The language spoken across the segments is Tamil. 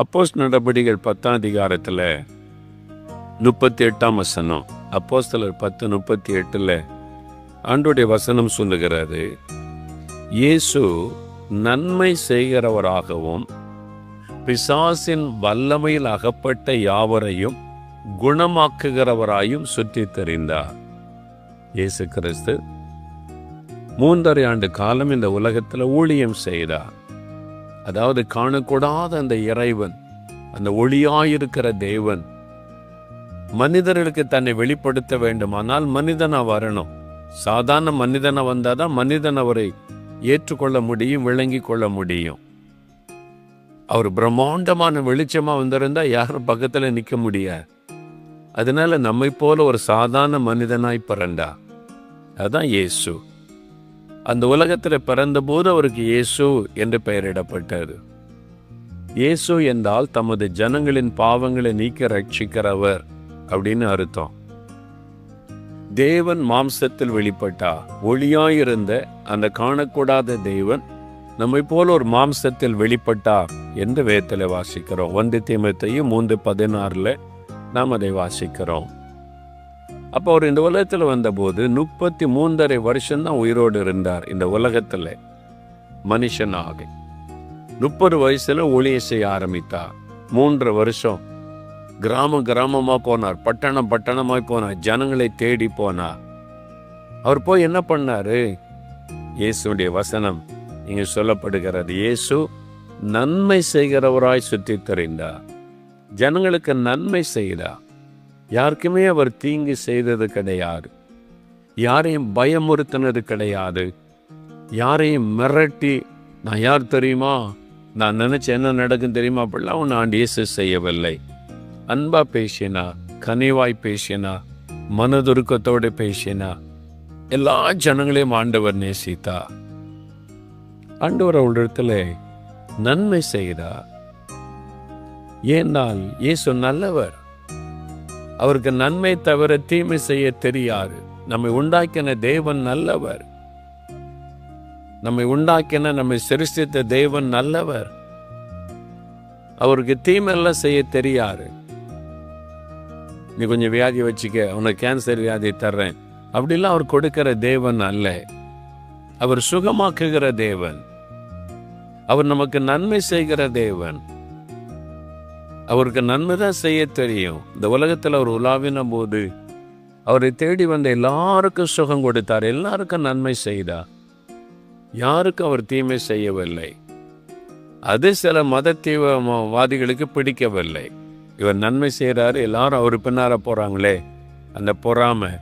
அப்போஸ்தலர் நடபடிகள் 10ஆம் அதிகாரத்தில் 38ஆம் வசனம். அப்போஸ்தலர் 10:38 ஆண்டவருடைய வசனம் சொல்லுகிறது, இயேசு நன்மை செய்கிறவராகவும் பிசாசின் வல்லமையில் அகப்பட்ட யாவரையும் குணமாக்குகிறவராயும் சுற்றி தெரிந்தார். இயேசு கிறிஸ்து 3.5 ஆண்டு காலம் இந்த உலகத்தில் ஊழியம் செய்தார். அதாவது காணக்கூடாத அந்த இறைவன், அந்த ஒளியாயிருக்கிற தேவன் மனிதர்களுக்கு தன்னை வெளிப்படுத்த வேண்டுமானால் மனிதனா வரணும். சாதாரண மனிதனை வந்தாதான் மனிதன் அவரை ஏற்றுக்கொள்ள முடியும், விளங்கி கொள்ள முடியும். அவர் பிரம்மாண்டமான வெளிச்சமா வந்திருந்தா யாரும் பக்கத்துல நிற்க முடியாது. அதனால நம்மை போல ஒரு சாதாரண மனிதனாய் பிறந்தா. அதுதான் இயேசு. அந்த உலகத்தில் பிறந்தபோது அவருக்கு இயேசு என்று பெயரிடப்பட்டது. இயேசு என்றால் தமது ஜனங்களின் பாவங்களை நீக்க ரட்சிக்கிறவர் அப்படின்னு அர்த்தம். தேவன் மாம்சத்தில் வெளிப்பட்டா. ஒளியாயிருந்த அந்த காணக்கூடாத தேவன் நம்மை போல ஒரு மாம்சத்தில் வெளிப்பட்டார் என்று வேதத்தில் வாசிக்கிறோம். 1 தீமோத்தேயு 3:16 நாம் அதை வாசிக்கிறோம். அப்போ அவர் இந்த உலகத்தில் வந்தபோது 33.5 வருஷம்தான் உயிரோடு இருந்தார். இந்த உலகத்தில் மனுஷனாக 30 வயசுல ஊழியம் செய்ய ஆரம்பித்தார். 3 வருஷம் கிராமமா போனார், பட்டணமாய் போனார், ஜனங்களை தேடி போனார். அவர் போய் என்ன பண்ணாரு? இயேசுடைய வசனம் இங்க சொல்லப்படுகிறது, இயேசு நன்மை செய்கிறவராய் சுற்றி தெரிந்தார். ஜனங்களுக்கு நன்மை செய்தார். யாருக்குமே அவர் தீங்கு செய்தது கிடையாது. யாரையும் பயமுறுத்தினது கிடையாது. யாரையும் மிரட்டி நான் யார் தெரியுமா, நான் நினைச்ச என்ன நடக்கும் தெரியுமா, அப்படிலாம் ஒன்று ஆண்டு இயேசு செய்யவில்லை. அன்பா பேசினா, கனிவாய் பேசினா, மனதுருக்கத்தோடு பேசினா, எல்லா ஜனங்களையும் ஆண்டவர் நேசித்தா. ஆண்டவர் அவரிடத்துல நன்மை செய்தார். ஏனால் இயேசு நல்லவர். அவருக்கு நன்மை தவிர தீமை செய்ய தெரியாது. நம்மை உண்டாக்கின தேவன் நல்லவர். நம்மை சிருஷ்டித்த தேவன் நல்லவர். அவருக்கு தீமையெல்லாம் செய்ய தெரியாது. நீ கொஞ்சம் வியாதி வச்சுக்க, உனக்கு கேன்சர் வியாதி தர்றேன் அப்படிலாம் அவர் கொடுக்கிற தேவன் அல்ல. அவர் சுகமாக்குகிற தேவன். அவர் நமக்கு நன்மை செய்கிற தேவன். அவருக்கு நன்மை தான் செய்ய தெரியும். இந்த உலகத்தில் அவர் உலாவின போது அவரை தேடி வந்த எல்லாருக்கும் சுகம் கொடுத்தார், எல்லாருக்கும் நன்மை செய்தார். யாருக்கும் அவர் தீமை செய்யவில்லை. அது சில மத தீவிரவாதிகளுக்கு பிடிக்கவில்லை. இவர் நன்மை செய்கிறாரு, எல்லாரும் அவர் பின்னார போறாங்களே, அந்த பொறாமை.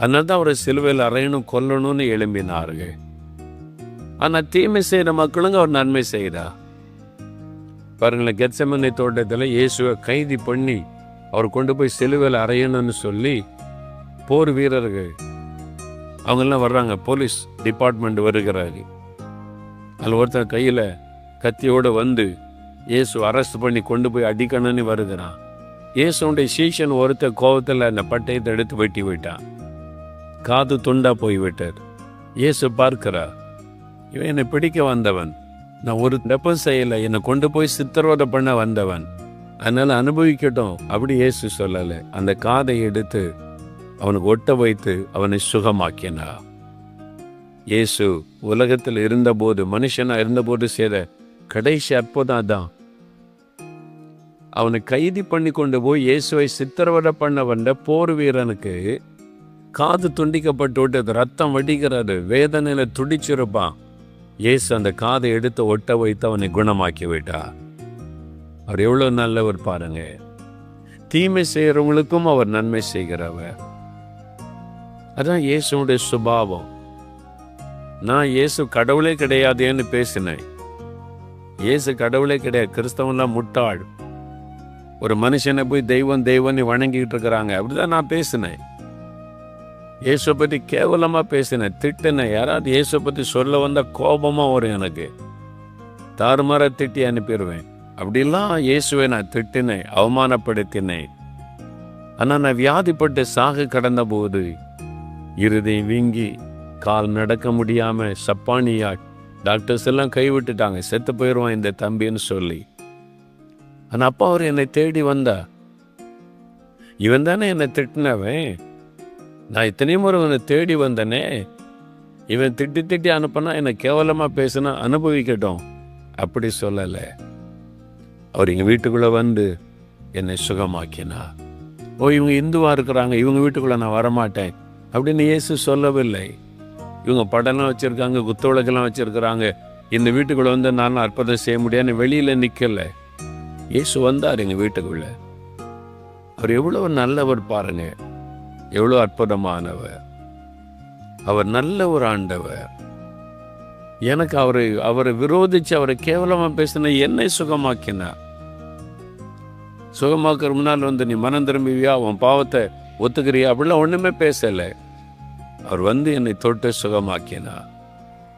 அதனால தான் அவரை சிலுவையில் அறையணும், கொல்லணும்னு எழும்பினார்கள். ஆனால் தீமை செய்கிற மக்களுங்க அவர் நன்மை செய்தார். பாருங்களேன், கெத்செமனே தோட்டத்தில் இயேசுவை கைதி பண்ணி அவர் கொண்டு போய் சிலுவையில் அறையணும்னு சொல்லி போர் வீரர்கள் அவங்கெல்லாம் வர்றாங்க. போலீஸ் டிபார்ட்மெண்ட் வருகிறாரு. அதில் ஒருத்தர் கையில் கத்தியோடு வந்து இயேசு அரெஸ்ட் பண்ணி கொண்டு போய் அடிக்கணும்னு வருகிறான். இயேசுடைய சீஷன் ஒருத்தர் கோபத்தில் அந்த பட்டயத்தை எடுத்து வெட்டி விட்டான். காது துண்டா போய்விட்டார். இயேசு பார்க்கிறார், இவன் என்னை பிடிக்க வந்தவன், நான் ஒரு தப்பும் செய்யலை, என்னை கொண்டு போய் சித்திரவதை பண்ண வந்தவன், அதனால அனுபவிக்கட்டும் அப்படி இயேசு சொல்லலை. அந்த காதை எடுத்து அவனுக்கு ஒட்ட வைத்து அவனை சுகமாக்கினார். இயேசு உலகத்தில் இருந்தபோது, மனுஷனா இருந்தபோது செய்த கடைசி அற்புதம் தான். அவனை கைதி பண்ணி கொண்டு போய் இயேசுவை சித்திரவதை பண்ண வந்த போர் வீரனுக்கு காது துண்டிக்கப்பட்டு விட்டது, ரத்தம் வடிக்கிறது, வேதனையில துடிச்சிருப்பான். இயேசு அந்த காதை எடுத்து ஒட்ட வைத்து அவனை குணமாக்கி விட்டார். அவர் எவ்வளவு நல்லவர் பாருங்க. தீமை செய்யறவங்களுக்கும் அவர் நன்மை செய்கிறவர். அதான் இயேசுடைய சுபாவம். நான் இயேசு கடவுளே கிடையாதேன்னு பேசினேன். இயேசு கடவுளே கிடையாது, கிறிஸ்தவன்லாம் முட்டாள், ஒரு மனுஷனை போய் தெய்வம் தெய்வம்னு வணங்கிட்டு இருக்கிறாங்க, அப்படிதான் நான் பேசினேன். இயேசுவை பற்றி கேவலமாக பேசினேன், திட்டினேன். யாராவது இயேசுவை பற்றி சொல்ல வந்த கோபமாக வரும் எனக்கு. தாறுமாற திட்டி அனுப்பிடுவேன். அப்படிலாம் இயேசுவை நான் திட்டினேன், அவமானப்படுத்தினேன். ஆனால் நான் வியாதிப்பட்டு சாக கடந்த போது இருதயம் வீங்கி கால் நடக்க முடியாமல் சப்பானியா டாக்டர்ஸ் எல்லாம் கைவிட்டுட்டாங்க, செத்து போயிடுவான் இந்த தம்பின்னு சொல்லி ஆனா அப்பா அவர் என்னை தேடி வந்தா. இவன் தானே என்னை திட்டினவன், நான் இத்தனையும் முறை இவனை தேடி வந்தனே, இவன் திட்டி திட்டி அனுப்பினா என்னை கேவலமா பேசினா அனுபவிக்கட்டும், அப்படி சொல்லலை. அவர் எங்க வீட்டுக்குள்ள வந்து என்னை சுகமாக்கினா. ஓ, இவங்க இந்துவா இருக்கிறாங்க, இவங்க வீட்டுக்குள்ள நான் வரமாட்டேன் அப்படின்னு இயேசு சொல்லவில்லை. இவங்க படம்லாம் வச்சிருக்காங்க, குத்துவிளக்கெல்லாம் வச்சிருக்கிறாங்க, இந்த வீட்டுக்குள்ள வந்து நான் அற்புதம் செய்ய முடியாதுன்னு வெளியில நிக்கல. இயேசு வந்தார் எங்க வீட்டுக்குள்ள. அவர் எவ்வளவு நல்லவர் பாருங்க, எவ்வளவு அற்புதமானவர். அவர் நல்ல ஒரு ஆண்டவர். எனக்கு அவரை விரோதிச்சு அவரை கேவலமா பேசின என்னை சுகமாக்கினார். சுகமாக்குற முன்னால் வந்து நீ மனம் திரும்பிவியா, உன் பாவத்தை ஒத்துக்கிறியா அப்படிலாம் ஒண்ணுமே பேசல. அவர் வந்து என்னை தொட்டு சுகமாக்கினார்.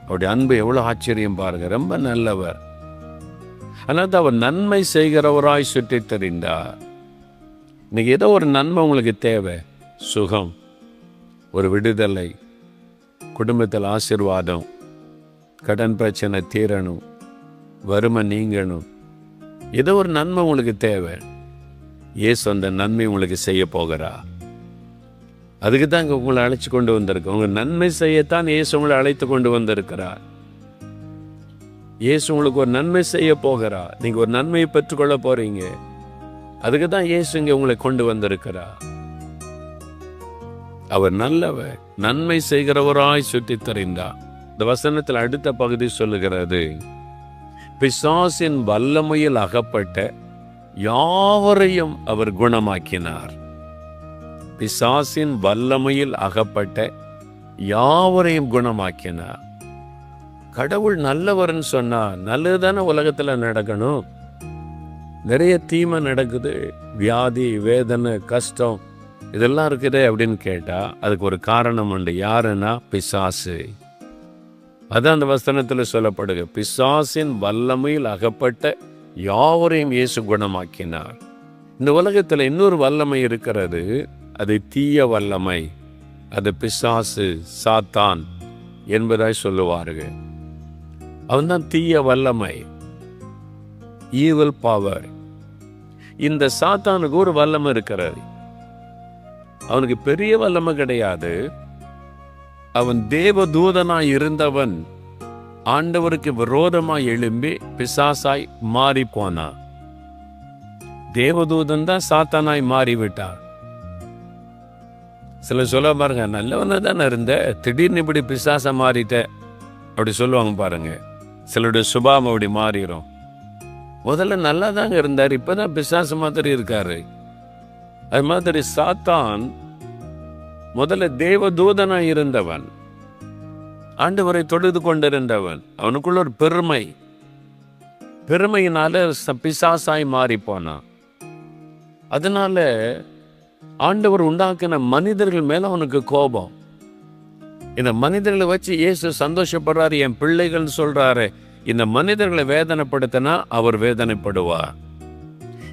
அவருடைய அன்பு எவ்வளவு ஆச்சரியம் பாருங்க, ரொம்ப நல்லவர். அதனால அவர் நன்மை செய்கிறவராய் சுற்றி தெரிந்தார். இன்னைக்கு ஏதோ ஒரு நன்மை உங்களுக்கு தேவை, சுகம், ஒரு விடுதலை, குடும்பத்தில் ஆசீர்வாதம், கடன் பிரச்சனை தீரணும், வறுமை நீங்கணும், ஏதோ ஒரு நன்மை உங்களுக்கு தேவை. இயேசு அந்த நன்மை உங்களுக்கு செய்ய போகிறா. அதுக்கு தான் இங்கே உங்களை அழைச்சி கொண்டு வந்திருக்கு. உங்க நன்மை செய்யத்தான் இயேசு உங்களை அழைத்து கொண்டு வந்திருக்கிறார். இயேசு உங்களுக்கு ஒரு நன்மை செய்ய போகிறா. நீங்க ஒரு நன்மையை பெற்றுக்கொள்ள போறீங்க. அதுக்கு தான் இயேசு இங்கே உங்களை கொண்டு வந்திருக்கிறார். அவர் நல்லவர், நன்மை செய்கிறவராய் சுற்றி தெரிந்தார். இந்த வசனத்தில் அடுத்த பகுதி சொல்லுகிறது, பிசாசின் வல்லமையில் அகப்பட்ட யாவரையும் அவர் குணமாக்கினார். பிசாசின் வல்லமையில் அகப்பட்ட யாவரையும் குணமாக்கினார். கடவுள் நல்லவர்னு சொன்னா நல்லதுதானே உலகத்துல நடக்கணும். நிறைய தீமை நடக்குது, வியாதி, வேதனை, கஷ்டம் இதெல்லாம் இருக்குது அப்படின்னு கேட்டா அதுக்கு ஒரு காரணம் உண்டு. யாருன்னா பிசாசு. அதான் அந்த வசனத்துல சொல்லப்படுது, பிசாசின் வல்லமையில் அகப்பட்ட யாவரையும் இயேசு குணமாக்கினார். இந்த உலகத்துல இன்னொரு வல்லமை இருக்கிறது, அது தீய வல்லமை, அது பிசாசு, சாத்தான் என்பதாய் சொல்லுவார்கள். அவன்தான் தீய வல்லமை, ஈவில் பவர். இந்த சாத்தானுக்கு ஒரு வல்லமை இருக்கிறது. அவனுக்கு பெரிய வல்லமை கிடையாது. அவன் தேவதூதனாய் இருந்தவன் ஆண்டவருக்கு விரோதமாய் எழும்பி பிசாசாய் மாறி போனான். தேவதூதன் தான் சாத்தானாய் மாறிவிட்டான். சில சொல்ல பாருங்க, நல்லவன தானே இருந்த, திடீர்னு இப்படி பிசாசா மாறிட்ட அப்படி சொல்லுவாங்க பாருங்க. சிலருடைய சுபாவம் அப்படி மாறிடும். முதல்ல நல்லா தாங்க இருந்தார், இப்பதான் பிசாசு மாதிரி இருக்காரு. அது மாதிரி சாத்தான் முதல்ல தேவதூதனாய் இருந்தவன், ஆண்டவரை தொழுது கொண்டிருந்தவன். அவனுக்குள்ள ஒரு பெருமையினால பிசாசாய் மாறி போனான். அதனால ஆண்டவர் உண்டாக்கின மனிதர்கள் மேல அவனுக்கு கோபம். இந்த மனிதர்களை வச்சு இயேசு சந்தோஷப்படுறாரு. என் பிள்ளைகள் சொல்றாரு, இந்த மனிதர்களை வேதனைப்படுத்தினா அவர் வேதனைப்படுவார்,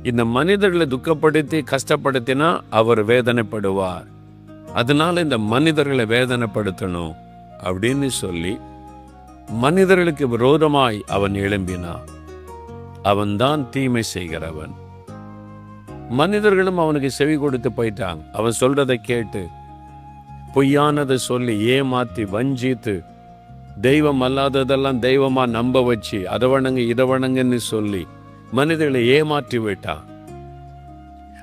இந்த மனிதர்களை துக்கப்படுத்தி கஷ்டப்படுத்தினா அவர் வேதனைப்படுவார், அதனால இந்த மனிதர்களை வேதனைப்படுத்தணும் அப்படின்னு சொல்லி மனிதர்களுக்கு விரோதமாய் அவன் எழும்பினான். அவன்தான் தீமை செய்கிறவன். மனிதர்களும் அவனுக்கு செவி கொடுத்து போயிட்டாங்க. அவன் சொல்றதை கேட்டு பொய்யானதை சொல்லி ஏமாத்தி வஞ்சித்து தெய்வம் அல்லாததெல்லாம் தெய்வமா நம்ப வச்சு அதை வணங்கு இதை வணங்குன்னு சொல்லி மனிதர்களை ஏமாற்றி விட்டான்.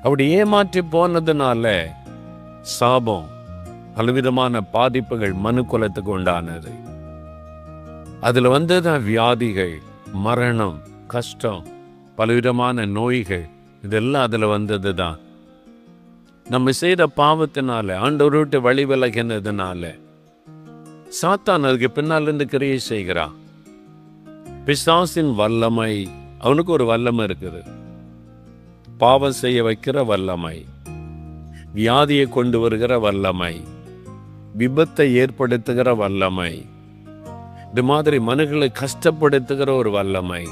அப்படி ஏமாற்றி போனதுனால சாபம், பலவிதமான பாதிப்புகள் மனு குலத்துக்கு உண்டானது. அதுல வந்ததான் வியாதிகள், மரணம், கஷ்டம், பலவிதமான நோய்கள், இதெல்லாம் அதுல வந்தது தான். நம்ம செய்த பாவத்தினால, ஆண்டவரை விட்டு வழி விலகினதுனால சாத்தான் அதுக்கு பின்னால் இருந்து கிரியை செய்கிறான். பிசாசின் வல்லமை, அவனுக்கு ஒரு வல்லமை இருக்குது. பாவம் செய்ய வைக்கிற வல்லமை, வியாதியை கொண்டு வருகிற வல்லமை, விபத்தை ஏற்படுத்துகிற வல்லமை, இது மாதிரி மனுகளை கஷ்டப்படுத்துகிற ஒரு வல்லமை.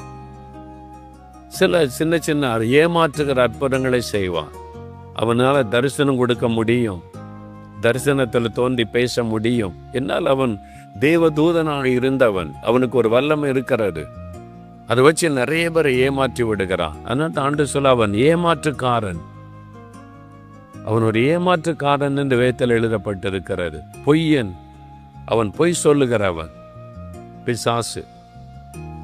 சில சின்ன சின்ன ஏமாற்றுகிற அற்புதங்களை செய்வான். அவனால தரிசனம் கொடுக்க முடியும், தரிசனத்தில் தோன்றி பேச முடியும். என்னால் அவன் தேவதூதனாக இருந்தவன், அவனுக்கு ஒரு வல்லமை இருக்கிறது. அதை வச்சு நிறைய பேரை ஏமாற்றி விடுகிறான். அதனால ஆண்டு சொல்ல, அவன் ஏமாற்றுக்காரன், அவன் ஒரு ஏமாற்றுக்காரன் என்று வேதத்தில் எழுதப்பட்டிருக்கிறது. பொய்யன், அவன் பொய் சொல்லுகிறவன், பிசாசு.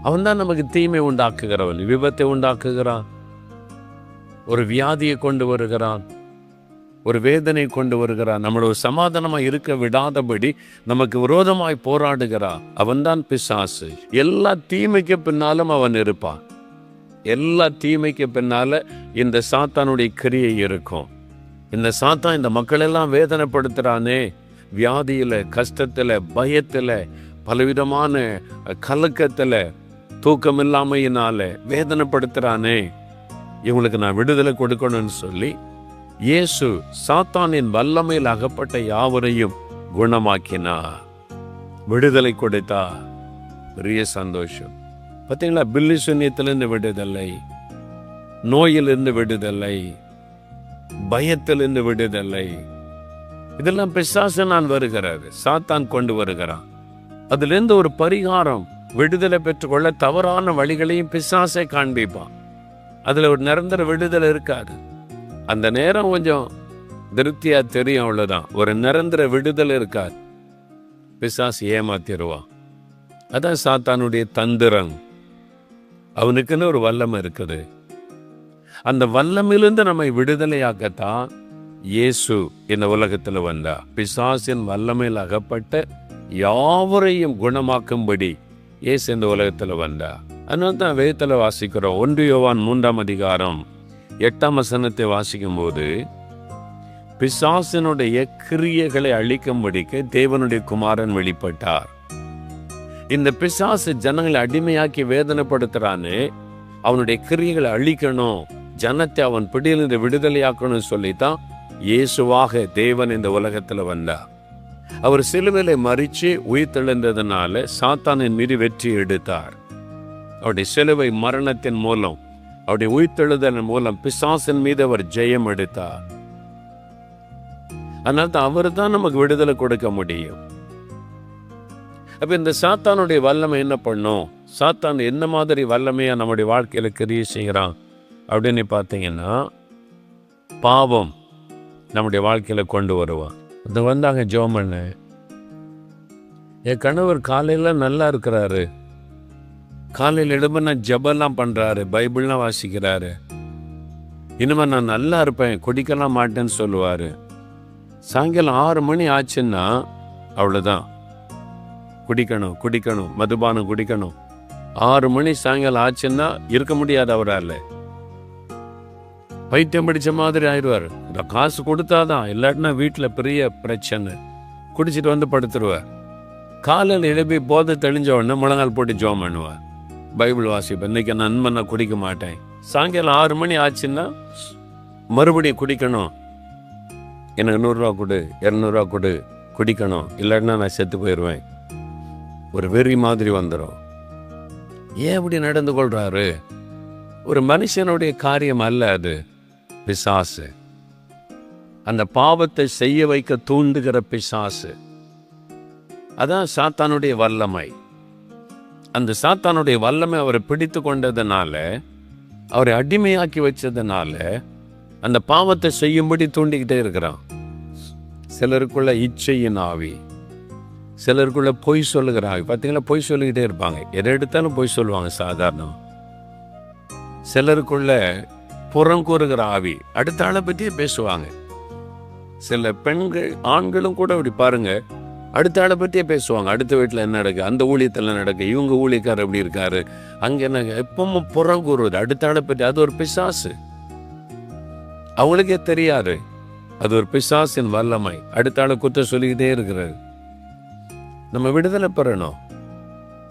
அவன் தான் நமக்கு தீமை உண்டாக்குகிறவன், விபத்தை உண்டாக்குகிறான், ஒரு வியாதியை கொண்டு வருகிறான், ஒரு வேதனை கொண்டு வருகிறான், நம்மளோட சமாதானமாக இருக்க விடாதபடி நமக்கு விரோதமாய் போராடுகிறான். அவன்தான் பிசாசு. எல்லா தீமைக்கு பின்னாலும் அவன் இருப்பான். எல்லா தீமைக்கு பின்னால இந்த சாத்தானுடைய கிரியை இருக்கும். இந்த சாத்தான் இந்த மக்களெல்லாம் வேதனைப்படுத்துகிறானே, வியாதியில், கஷ்டத்தில், பயத்தில், பலவிதமான கலக்கத்தில், தூக்கமில்லாமையினால வேதனைப்படுத்துகிறானே, இவங்களுக்கு நான் விடுதலை கொடுக்கணும்னு சொல்லி இயேசு சாத்தானின் வல்லமையில் அகப்பட்ட யாவரையும் குணமாக்கினார், விடுதலை கொடுத்தார். பெரிய சந்தோஷம். பார்த்தீங்களா, பில்லி சூன்யத்திலிருந்து விடுதலை, நோயிலிருந்து விடுதலை, பயத்திலிருந்து விடுதலை, இதெல்லாம் பிசாசு நான் வருகிறாரு, சாத்தான் கொண்டு வருகிறான். அதிலிருந்து ஒரு பரிகாரம், விடுதலை பெற்றுக்கொள்ள தவறான வழிகளையும் பிசாசை காண்பிப்பான். அதுல ஒரு நிரந்தர விடுதலை இருக்காது. அந்த நேரம் கொஞ்சம் திருப்தியா தெரியும், அவ்வளவுதான். ஒரு நிரந்தர விடுதலை இருக்காது. பிசாசு ஏமாத்திடுவான். அதான் சாத்தானுடைய தந்திரம். அவனுக்குன்னு ஒரு வல்லமை இருக்குது. அந்த வல்லமையிலிருந்து நம்மை விடுதலையாக்கத்தான் இயேசு இந்த உலகத்துல வந்தா. பிசாசின் வல்லமையில் அகப்பட்ட யாவரையும் குணமாக்கும்படி இயேசு இந்த உலகத்துல வந்தா. அதனால தான் வேதத்துல வாசிக்கிறோம். 1 யோவான் 3ஆம் அதிகாரம் 8ஆம் வசனத்தை வாசிக்கும் போது, பிசாசினுடைய கிரியைகளை அழிக்கும்படிக்கு தேவனுடைய குமாரன் வெளிப்பட்டார். இந்த பிசாசு ஜனங்களை அடிமையாக்கி வேதனைப்படுத்துறான்னு, அவனுடைய கிரியைகளை அழிக்கணும், ஜனத்தை அவன் பிடியிலிருந்து விடுதலையாக்கணும்னு சொல்லித்தான் இயேசுவாக தேவன் இந்த உலகத்துல வந்தார். அவர் சிலுவையில மரிச்சு உயிர்த்தெழுந்ததுனால சாத்தானின் மீது வெற்றி எடுத்தார். அவருடைய சிலுவை மரணத்தின் மூலம், அவருடைய உயிர்த்தெழுதலின் மூலம் பிசாசின் மீது அவர் ஜெயம் எடுத்தார். அதனால தான் அவர் தான் நமக்கு விடுதலை கொடுக்க முடியும். அப்ப இந்த சாத்தானுடைய வல்லமை என்ன பண்ணும்? சாத்தான் என்ன மாதிரி வல்லமையா நம்முடைய வாழ்க்கையில கிரியை செய்கிறான் அப்படின்னு பார்த்தீங்கன்னா, பாவம் நம்முடைய வாழ்க்கையில கொண்டு வருவான். அது வந்தாங்க ஜோமண்ண, என் கணவர் காலையில நல்லா இருக்கிறாரு, காலையில் எழும்புனா ஜபெல்லாம் பண்றாரு, பைபிள்லாம் வாசிக்கிறாரு, இனிமே நான் நல்லா இருப்பேன், குடிக்கலாம் மாட்டேன்னு சொல்லுவாரு. சாயங்காலம் 6 மணி ஆச்சுன்னா அவ்வளோதான், குடிக்கணும் குடிக்கணும், மதுபானம் குடிக்கணும். 6 மணி சாயங்காலம் ஆச்சுன்னா இருக்க முடியாது அவரால். பைத்தியம் பிடிச்ச மாதிரி ஆயிடுவார். இந்த காசு கொடுத்தாதான், இல்லாட்டினா வீட்டில் பெரிய பிரச்சனை. குடிச்சிட்டு வந்து படுத்துருவார். காலையில் எழுப்பி போதை தெளிஞ்ச உடனே முழங்கால் போட்டு ஜோம் பண்ணுவார், பைபிள் வாசிப்பேன், இன்னைக்கு நண்பன் நான் குடிக்க மாட்டேன். சாயங்காலம் 6 மணி ஆச்சுன்னா மறுபடியும் குடிக்கணும், எனக்கு 100 ரூபா கொடு, 200 ரூபா கொடு, குடிக்கணும், இல்லாட்டினா நான் செத்து போயிடுவேன். ஒரு வெறி மாதிரி வந்துடும். ஏன் இப்படி நடந்து கொள்றாரு? ஒரு மனுஷனுடைய காரியம் அல்ல அது, பிசாசு. அந்த பாவத்தை செய்ய வைக்க தூண்டுகிற பிசாசு. அதான் சாத்தானுடைய வல்லமை. அந்த சாத்தானுடைய வல்லமை அவரை பிடித்து கொண்டதுனால, அவரை அடிமையாக்கி வச்சதுனால அந்த பாவத்தை செய்யும்படி தூண்டிக்கிட்டே இருக்கிறான். சிலருக்குள்ள இச்சையின் ஆவி, சிலருக்குள்ள பொய் சொல்லுகிற ஆவி. பார்த்தீங்களா, பொய் சொல்லிக்கிட்டே இருப்பாங்க, எதை எடுத்தாலும் பொய் சொல்லுவாங்க சாதாரணம். சிலருக்குள்ள புறம் கூறுகிற ஆவி, அடுத்த ஆளை பற்றியே பேசுவாங்க. சில பெண்கள், ஆண்களும் கூட இப்படி பாருங்க, அடுத்த ஆளை பற்றியே பேசுவாங்க. அடுத்த வீட்டில் என்ன நடக்கு, அந்த ஊழியத்தில் நடக்கு, இவங்க ஊழியக்காரர் எப்படி இருக்காரு, அங்கே என்ன, எப்பவும் புறம் கூறுவது, அடுத்த ஆளை பற்றி. அது ஒரு பிசாசு, அவங்களுக்கே தெரியாது. அது ஒரு பிசாசின் வல்லமை. அடுத்த ஆளை குத்த சொல்லிக்கிட்டே இருக்கிறது. நம்ம விடுதலை பெறணும்.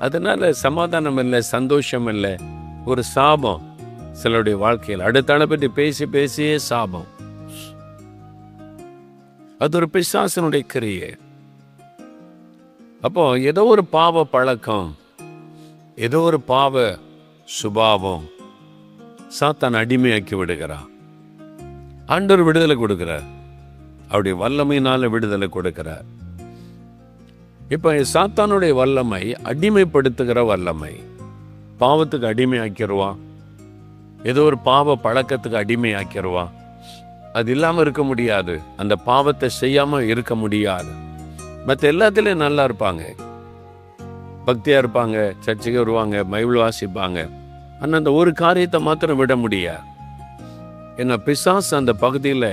அதனால சமாதானம் இல்லை, சந்தோஷம் இல்லை, ஒரு சாபம் சிலருடைய வாழ்க்கையில். அடுத்த ஆளை பற்றி பேசி பேசியே சாபம். அது ஒரு பிசாசினுடைய கிரியை. அப்போ ஏதோ ஒரு பாவ பழக்கம், ஏதோ ஒரு பாவ சுபாவம் சாத்தான் அடிமையாக்கி விடுகிறான். ஆண்டவர் விடுதலை கொடுக்கிறார், அவருடைய வல்லமையினால விடுதலை கொடுக்கிறார். இப்ப சாத்தானுடைய வல்லமை அடிமைப்படுத்துகிற வல்லமை. பாவத்துக்கு அடிமையாக்கிடுவான், ஏதோ ஒரு பாவ பழக்கத்துக்கு அடிமையாக்கிடுவான். அது இல்லாமல் இருக்க முடியாது, அந்த பாவத்தை செய்யாமல் இருக்க முடியாது. மற்ற எல்லாத்துலேயும் நல்லா இருப்பாங்க, பக்தியாக இருப்பாங்க, சர்ச்சைக்கு வருவாங்க, பைபிள் வாசிப்பாங்க. ஆனால் அந்த ஒரு காரியத்தை மாத்திரம் விட முடியாது. ஏன்னா பிசாசு அந்த பகுதியில்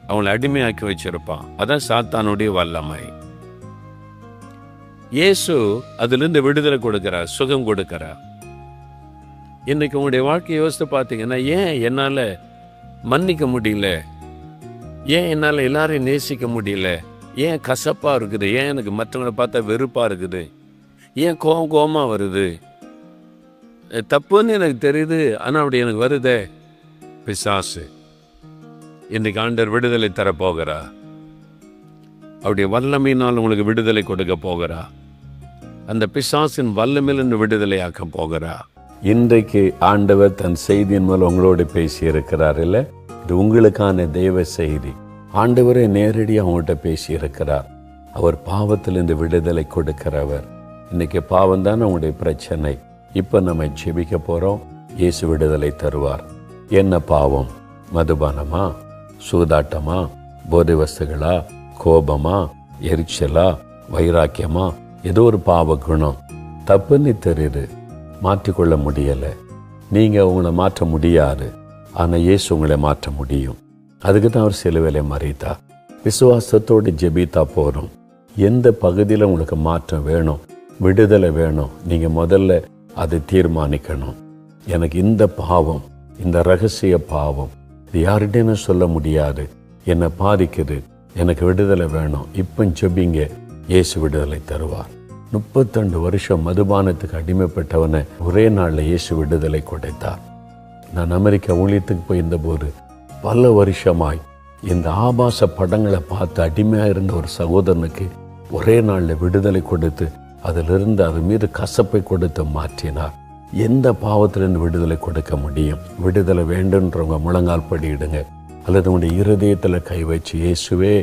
அவங்களை அடிமையாக்கி வச்சிருப்பான். அதான் சாத்தானுடைய வல்லமை. இயேசு அதிலிருந்து விடுதலை கொடுக்கிறார், சுகம் கொடுக்கிறார். இன்னைக்கு உங்களுடைய வாழ்க்கையை யோசித்து பார்த்தீங்கன்னா, ஏன் என்னால் மன்னிக்க முடியல, ஏன் என்னால் எல்லாரையும் நேசிக்க முடியல, ஏன் கசப்பாக இருக்குது, ஏன் எனக்கு மற்றவங்களை பார்த்தா வெறுப்பாக இருக்குது, ஏன் கோபமாக வருது, தப்புன்னு எனக்கு தெரியுது, ஆனால் அப்படி எனக்கு வருதே. பிசாசு. இன்னைக்கு ஆண்டவர் விடுதலை தரப்போகிறா, அவருடைய வல்லமையினால் உங்களுக்கு விடுதலை கொடுக்க போகிறா, அந்த பிசாசின் வல்லமையிலிருந்து விடுதலையாக்க போகிறா. இன்றைக்கு ஆண்டவர் தன் செய்தியின் மூலம் உங்களோடு பேசி இருக்கிறார். இல்லை, இது உங்களுக்கான தெய்வ செய்தி. ஆண்டவரே நேரடியாக அவங்கள்ட்ட பேசி இருக்கிறார். அவர் பாவத்திலிருந்து விடுதலை கொடுக்கிறவர். இன்னைக்கு பாவம் தான் உங்களுடைய பிரச்சனை. இப்போ நம்ம ஜெபிக்க போகிறோம். இயேசு விடுதலை தருவார். என்ன பாவம்? மதுபானமா, சூதாட்டமா, போதை வஸ்துகளா, கோபமா, எரிச்சலா, வைராக்கியமா, ஏதோ ஒரு பாவ குணம் தப்புன்னு தெரியுது, மாற்றிக்கொள்ள முடியலை. நீங்கள் உங்களை மாற்ற முடியாது, ஆனால் இயேசு உங்களை மாற்ற முடியும். அதுக்கு தான் அவர் சிலுவையிலே மரித்தார். விசுவாசத்தோடு ஜெபித்தா போதும். எந்த பகுதியில் உங்களுக்கு மாற்றம் வேணும், விடுதலை வேணும், நீங்கள் முதல்ல அதை தீர்மானிக்கணும். எனக்கு இந்த பாவம், இந்த ரகசிய பாவம், இது யார்கிட்டேன்னு சொல்ல முடியாது, என்னை பாதிக்குது, எனக்கு விடுதலை வேணும். இப்போ ஜெபிங்க, இயேசு விடுதலை தருவார். 32 வருஷம் மதுபானத்துக்கு அடிமைப்பட்டவனை ஒரே நாளில் இயேசு விடுதலை கொடுத்தார். நான் அமெரிக்கா ஊழியத்துக்கு போயிருந்த போது பல வருஷமாய் இந்த ஆபாச படங்களை பார்த்து அடிமையாக இருந்த ஒரு சகோதரனுக்கு ஒரே நாளில் விடுதலை கொடுத்து அதிலிருந்து அது மீது கசப்பை கொடுத்து மாற்றினார். எந்த பாவத்திலிருந்து விடுதலை கொடுக்க முடியும்? விடுதலை வேண்டுன்றவங்க முழங்கால் படியிடுங்க, அல்லது உங்களுடைய இருதயத்தில் கை வச்சு, இயேசுவே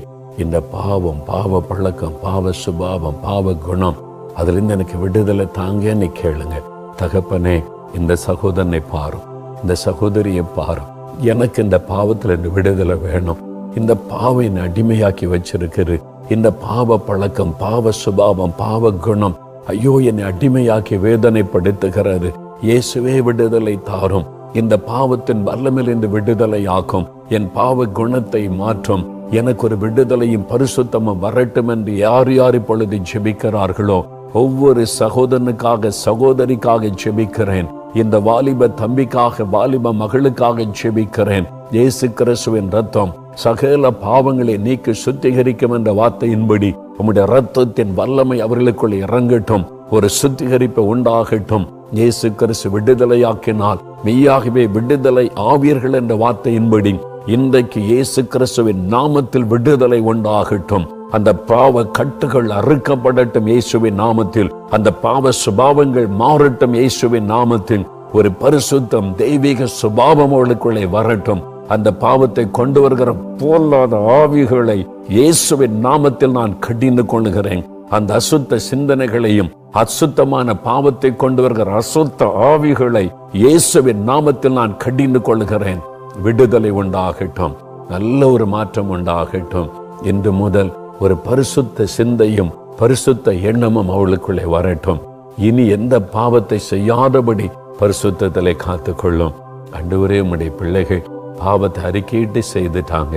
இந்த பாவம், பாவ பழக்கம், பாவ சுபாவம், பாவ குணம், அதிலிருந்து எனக்கு விடுதலை தாங்கன்னு கேளுங்க. தகப்பனே, இந்த சகோதரனை பாரும், இந்த சகோதரியை பாரும், எனக்கு இந்த பாவத்திலிருந்து விடுதலை வேணும். இந்த பாவை அடிமையாக்கி வச்சிருக்கிறது, இந்த பாவ பழக்கம், பாவ சுபாவம், பாவ குணம், ஐயோ என்னை அடிமையாக்கி வேதனைப்படுத்துகிறது. இயேசுவே விடுதலை தாரும். இந்த பாவத்தின் வல்லமையிலிருந்து விடுதலை ஆக்கும். என் பாவ குணத்தை மாற்றும். எனக்கு ஒரு விடுதலையும் பரிசுத்தமும் வரட்டும் என்று யார் யார் இப்பொழுது ஜெபிக்கிறார்களோ ஒவ்வொரு சகோதரனுக்காக, சகோதரிக்காக ஜெபிக்கிறேன். இந்த வாலிப தம்பிக்காக, வாலிப மகளுக்காக ஜெபிக்கிறேன். இயேசு கிறிஸ்துவின் ரத்தம் சகல பாவங்களை நீக்கி சுத்திகரிக்கும் என்ற வார்த்தையின்படி உம்முடைய ரத்தத்தின் வல்லமை அவர்களுக்குள் இறங்கட்டும். ஒரு சுத்திகரிப்பு உண்டாகட்டும். இயேசு கிறிஸ்து விடுதலையாக்கினால் மெய்யாகவே விடுதலை ஆவீர்கள் என்ற வார்த்தையின்படி இன்றைக்கு இயேசு கிறிஸ்துவின் நாமத்தில் விடுதலை உண்டாகட்டும். அந்த பாவ கட்டுகள் அறுக்கப்படட்டும் இயேசுவின் நாமத்தில். அந்த பாவ சுபாவங்கள் மாறட்டும் இயேசுவின் நாமத்தில். ஒரு பரிசுத்தம், தெய்வீக சுபாவம் அவளுக்குள்ளே வரட்டும். அந்த பாவத்தை கொண்டு வருகிற பொல்லாத ஆவிகளை இயேசுவின் நாமத்தில் நான் கடிந்து கொள்கிறேன். அந்த அசுத்த சிந்தனைகளையும் அசுத்தமான பாவத்தை கொண்டு வருகிற அசுத்த ஆவிகளை இயேசுவின் நாமத்தில் நான் கடிந்து கொள்கிறேன். விடுதலை உண்டாகட்டும், நல்ல ஒரு மாற்றம் உண்டாகட்டும். இன்று முதல் ஒரு பரிசுத்த சிந்தையும் பரிசுத்த எண்ணமும் அவளுக்குள்ளே வரட்டும். இனி எந்த பாவத்தை செய்யாதபடி பரிசுத்தத்திலே காத்துக்கொள்ளும். ஆண்டவரே, உம்முடைய பிள்ளைகள் பாவத்தை அறிக்கையிட்டு செய்துட்டாங்க.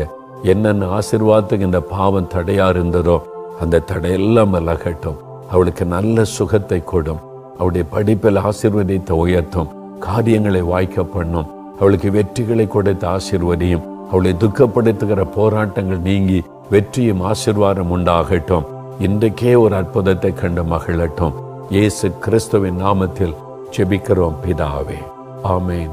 என்னென்ன ஆசீர்வாதத்துக்கு இந்த பாவம் தடையா இருந்ததோ அந்த தடையெல்லாம் விலகட்டும். அவளுக்கு நல்ல சுகத்தை கொடும். அவளுடைய படிப்பில் ஆசீர்வதித்த உயர்த்தும். காரியங்களை வாய்க்க பண்ணும். அவளுக்கு வெற்றிகளை கொடுத்த ஆசீர்வதியும். அவளை துக்கப்படுத்துகிற போராட்டங்கள் நீங்கி வெற்றியும் ஆசீர்வாதம் உண்டாகட்டும். இன்றைக்கே ஒரு அற்புதத்தை கண்டு மகிழட்டும். இயேசு கிறிஸ்துவின் நாமத்தில் ஜெபிக்கிறோம் பிதாவே, ஆமென்.